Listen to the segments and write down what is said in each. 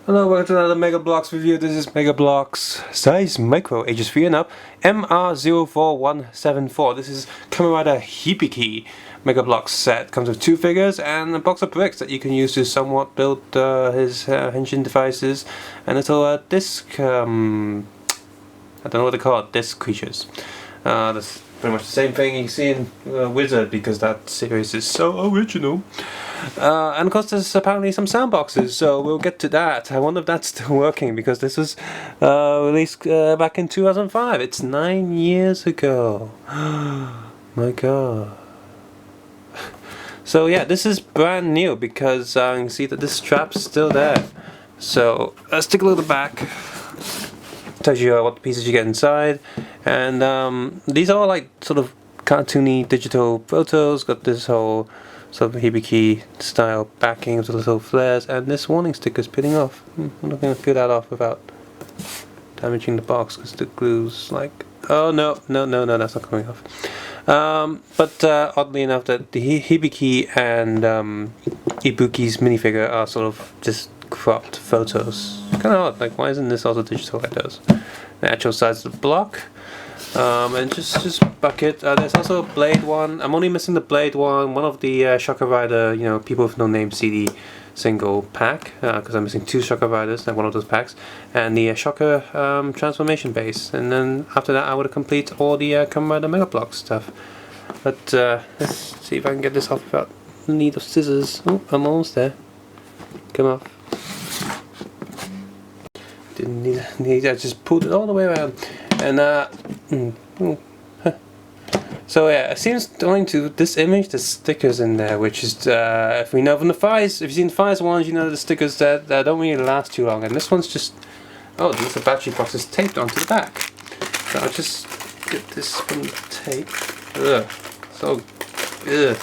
Hello, welcome to another MegaBloks review. This is MegaBloks size micro, ages 3 and up, MR04174. This is Kamen Hibiki MegaBloks set. Comes with 2 figures and a box of bricks that you can use to somewhat build his henshin devices and little disc, I don't know what they call it, disc creatures. That's pretty much the same thing you see in Wizard, because that series is so original. And of course there's apparently some sound boxes, so we'll get to that. I wonder if that's still working, because this was released back in 2005. It's 9 years ago. My god. So yeah, this is brand new because you can see that this strap's still there. So let's take a look at the back. Tells you what pieces you get inside, and these are like sort of cartoony digital photos. Got this whole sort of Hibiki style backing with little flares, and this warning sticker is peeling off. I'm not going to peel that off without damaging the box, because the glue's like, oh no, that's not coming off. But oddly enough, that the Hibiki and Ibuki's minifigure are sort of just cropped photos. Kind of odd, like why isn't this also digital like those? The actual size of the block, and just bucket. There's also a blade one. I'm only missing the blade one of the Shocker Rider, People with No Name CD single pack, because I'm missing 2 Shocker Riders, like one of those packs, and the Shocker transformation base. And then after that I would complete all the Kamen Rider MegaBloks stuff. But let's see if I can get this off without the need of scissors. Oh, I'm almost there. Come off. Didn't need I just pulled it all the way around. And so yeah, it seems going to this image, there's stickers in there, which is if we know from the Fires, if you've seen the Fires ones, you know the stickers that don't really last too long. And this one's just, oh, this the battery box is taped onto the back. So I'll just get this from the tape. Ugh, so ugh.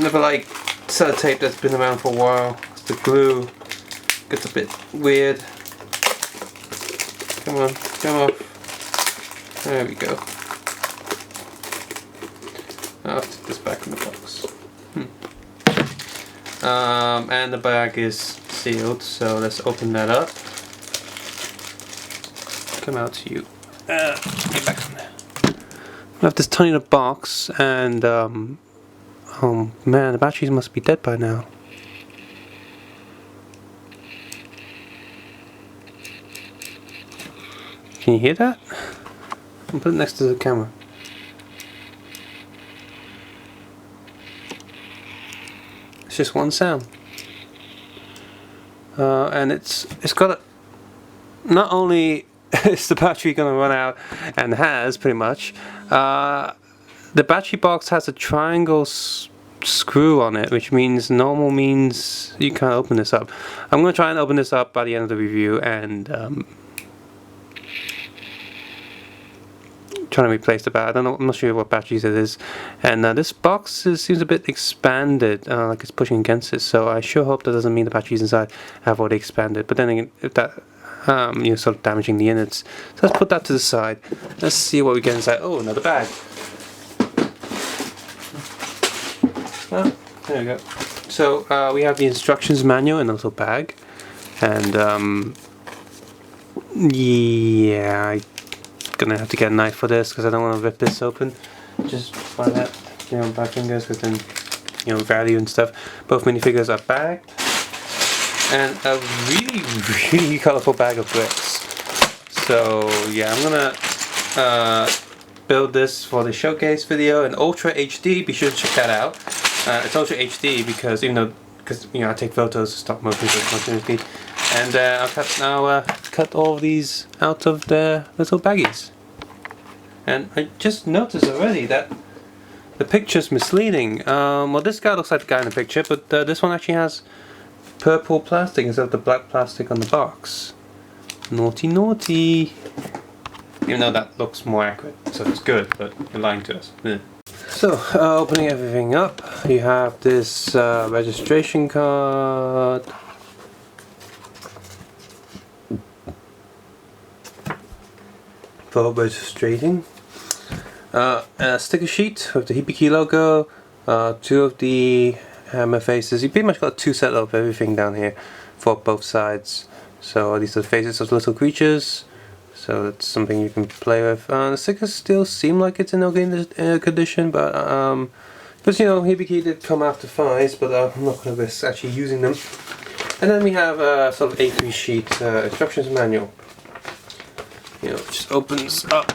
Never like sellotape that's been around for a while. It's the glue. Gets a bit weird. Come on, come off. There we go. I'll take this back in the box. And the bag is sealed, so let's open that up. Come out to you. Get back on there. I have this tiny little box, and oh man, the batteries must be dead by now. Can you hear that? I'll put it next to the camera. It's just one sound. And it's got a, not only is the battery gonna run out, and has pretty much, the battery box has a triangle screw on it, which means normal means you can't open this up. I'm gonna try and open this up by the end of the review, and trying to replace the battery. I'm not sure what batteries it is. And this box seems a bit expanded, like it's pushing against it, so I sure hope that doesn't mean the batteries inside have already expanded. But then again, if that you're sort of damaging the innards. So let's put that to the side. Let's see what we get inside. Oh, another bag. Well, there we go. So we have the instructions manual in a little bag, and yeah, gonna have to get a knife for this because I don't want to rip this open just by that, by fingers, within value and stuff. Both minifigures are bagged, and a really colorful bag of bricks. So yeah, I'm gonna build this for the showcase video in Ultra HD. Be sure to check that out. It's Ultra HD because I take photos of stop motion, so it's Ultra HD. And I'll cut all of these out of their little baggies. And I just noticed already that the picture's misleading. Well, this guy looks like the guy in the picture, but this one actually has purple plastic instead of the black plastic on the box. Naughty, naughty. Even though that looks more accurate, so it's good, but you're lying to us. Yeah. So, opening everything up, you have this registration card. For registrating. A sticker sheet with the Hibiki logo, 2 of the hammer faces. You pretty much got 2 sets of everything down here for both sides. So these are the faces of little creatures. So that's something you can play with. The stickers still seem like it's in okay condition, but because you know Hibiki did come after Fies, but I'm not going to risk actually using them. And then we have a sort of A3 sheet instructions manual. You know, it just opens up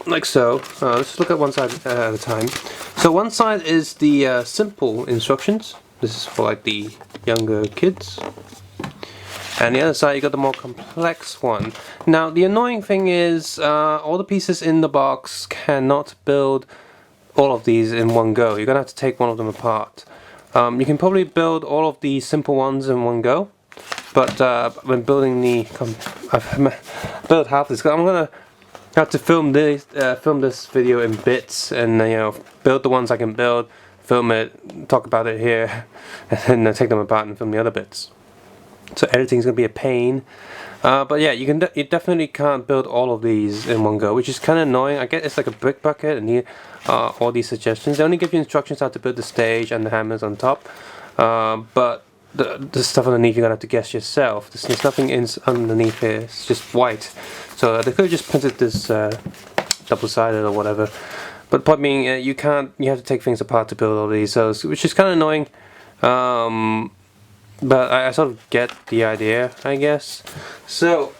like so. Let's look at one side at a time. So one side is the simple instructions. This is for like the younger kids. And the other side you got the more complex one. Now the annoying thing is all the pieces in the box cannot build all of these in one go. You're gonna have to take one of them apart. You can probably build all of the simple ones in one go, but when building the I've built half this. I'm gonna have to film this video in bits, and you know, build the ones I can build, film it, talk about it here, and then take them apart and film the other bits. So editing's gonna be a pain, but yeah, you definitely can't build all of these in one go, which is kind of annoying. I get it's like a brick bucket, and all these suggestions. They only give you instructions how to build the stage and the hammers on top, but the stuff underneath you're gonna have to guess yourself. There's nothing underneath here. It's just white. So they could have just printed this double-sided or whatever. But the point being, you have to take things apart to build all these, so which is kind of annoying. But I sort of get the idea, I guess. So,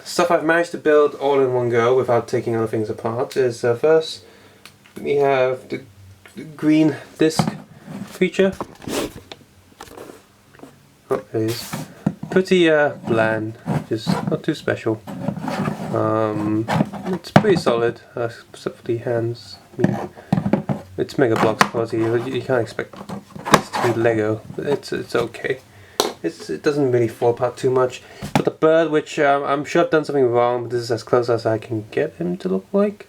stuff I've managed to build all in one go without taking other things apart is first we have the green disc feature. Oh, there it is. Pretty bland, just not too special. It's pretty solid, except for the hands. I mean, it's MegaBloks quality. You can't expect this to be Lego. It's okay. It doesn't really fall apart too much. But the bird, which I'm sure I've done something wrong, but this is as close as I can get him to look like.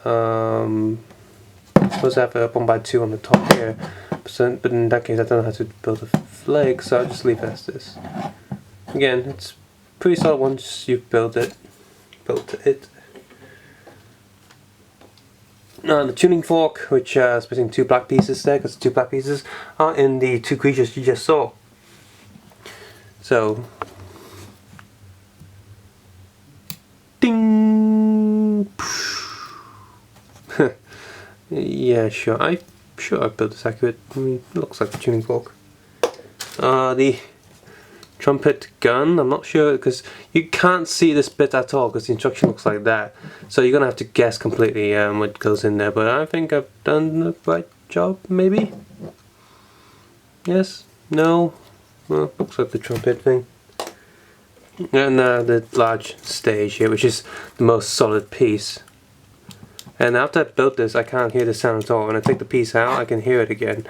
I'm supposed to have a 1x2 on the top here, but in that case I don't know how to build a flag, so I'll just leave it as this. Again, it's pretty solid once you've built it. Now the tuning fork, which is between 2 black pieces there, because the 2 black pieces are in the 2 creatures you just saw. So, ding! Yeah, sure. I'm sure I built this accurate. I mean, it looks like a tuning fork. The trumpet gun, I'm not sure, because you can't see this bit at all because the instruction looks like that. So you're gonna have to guess completely what goes in there. But I think I've done the right job, maybe. Yes? No? Well, looks like the trumpet thing. And the large stage here, which is the most solid piece. And after I built this, I can't hear the sound at all. When I take the piece out, I can hear it again.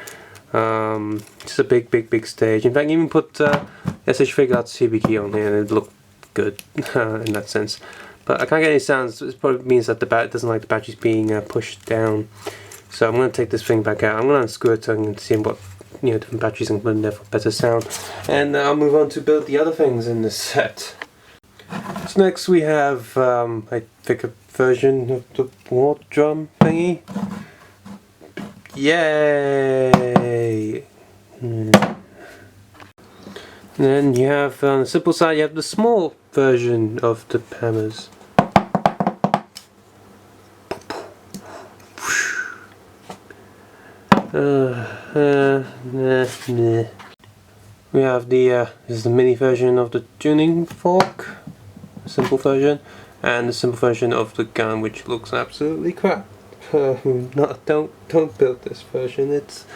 It's a big stage. In fact, you even put SH Figuarts Hibiki on here, and it looked good in that sense. But I can't get any sounds. It probably means that the bat doesn't like the batteries being pushed down. So I'm going to take this thing back out. I'm going to unscrew it and see what different batteries I can put in there for better sound. And I'll move on to build the other things in this set. So next we have I think a version of the war drum thingy. Yay! And then you have on the simple side, you have the small version of the hammers. We have this is the mini version of the tuning fork, simple version, and the simple version of the gun, which looks absolutely crap. Don't build this version. It's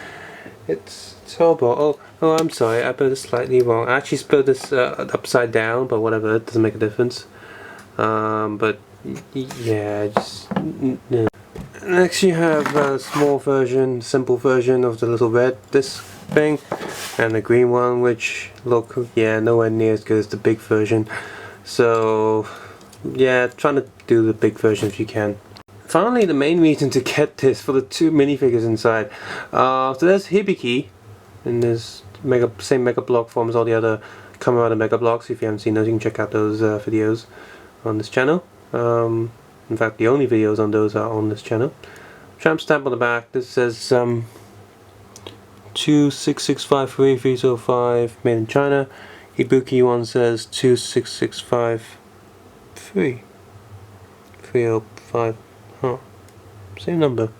horrible. Oh, I'm sorry. I built it slightly wrong. I actually built this upside down, but whatever. It doesn't make a difference. But yeah, just no. Next, you have a small version, simple version of the little red disc thing, and the green one, which look nowhere near as good as the big version. So yeah, trying to do the big version if you can. Finally, the main reason to get this for the 2 minifigures inside. So there's Hibiki, and there's same MegaBlok form as all the other Kamen MegaBloks. If you haven't seen those, you can check out those videos on this channel. In fact, the only videos on those are on this channel. Tramp stamp on the back. This says 26653-305 made in China. Hibiki one says 26653 305. Huh. Same number.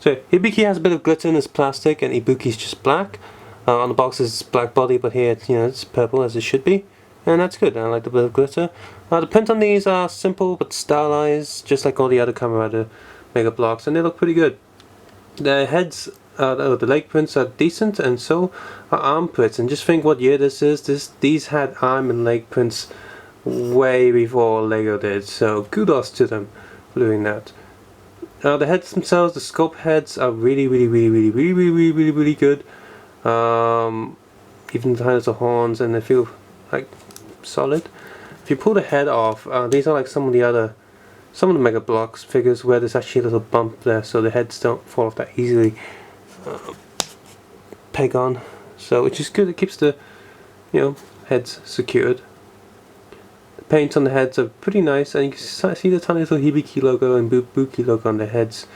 So Hibiki has a bit of glitter in its plastic, and Ibuki's just black. On the box it's black body, but here it's purple as it should be, and that's good. I like the bit of glitter. The print on these are simple but stylized, just like all the other Kamen MegaBloks, and they look pretty good. The heads, the leg prints are decent, and so are arm prints. And just think what year this is. These had arm and leg prints way before Lego did, so kudos to them for doing that. The heads themselves, the sculpt heads, are really good. Even the little horns, and they feel like solid. If you pull the head off, these are like some of the MegaBloks figures where there's actually a little bump there, so the heads don't fall off that easily. Peg on, so which is good. It keeps the heads secured. The paint on the heads are pretty nice, and you can see the tiny little Hibiki logo and Buki logo on the heads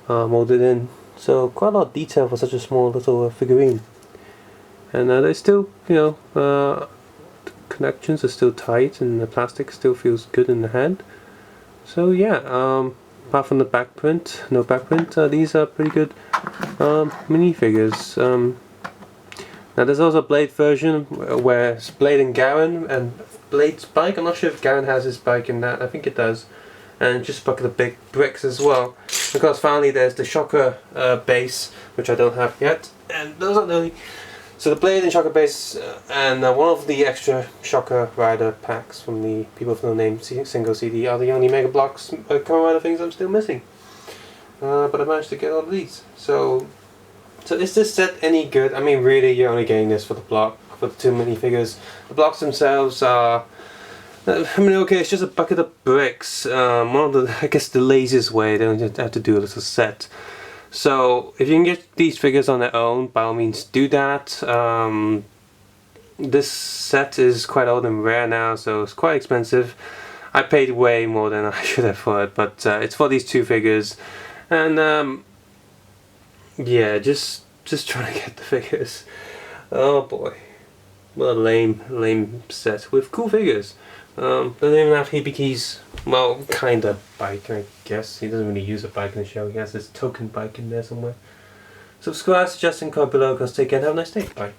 molded in. So quite a lot of detail for such a small little figurine. And they still, the connections are still tight, and the plastic still feels good in the hand. So yeah, apart from the back print, no back print, these are pretty good minifigures. Now there's also a Blade version where it's Blade and Garen, and Blade's bike. I'm not sure if Garen has his bike in that. I think it does. And just a bucket of big bricks as well. Because finally there's the Shocker base, which I don't have yet, and those are the only. So the Blade and Shocker base, and one of the extra Shocker Rider packs from the People with No Name single CD are the only MegaBloks Kamen Rider things I'm still missing. But I managed to get all of these. So is this set any good? I mean, really, you're only getting this for the block, for the two minifigures. The blocks themselves are. I mean, okay, it's just a bucket of bricks. One of the, I guess, the laziest way. They don't have to do a little set. So if you can get these figures on their own, by all means do that. This set is quite old and rare now, so it's quite expensive. I paid way more than I should have for it, but it's for these two figures, and yeah, just trying to get the figures. Oh boy, what a lame set with cool figures. Doesn't even have Hibiki's, well, kinda bike, I guess. He doesn't really use a bike in the show. He has this token bike in there somewhere. Subscribe, suggest, and comment below, because take care and have a nice day. Bye.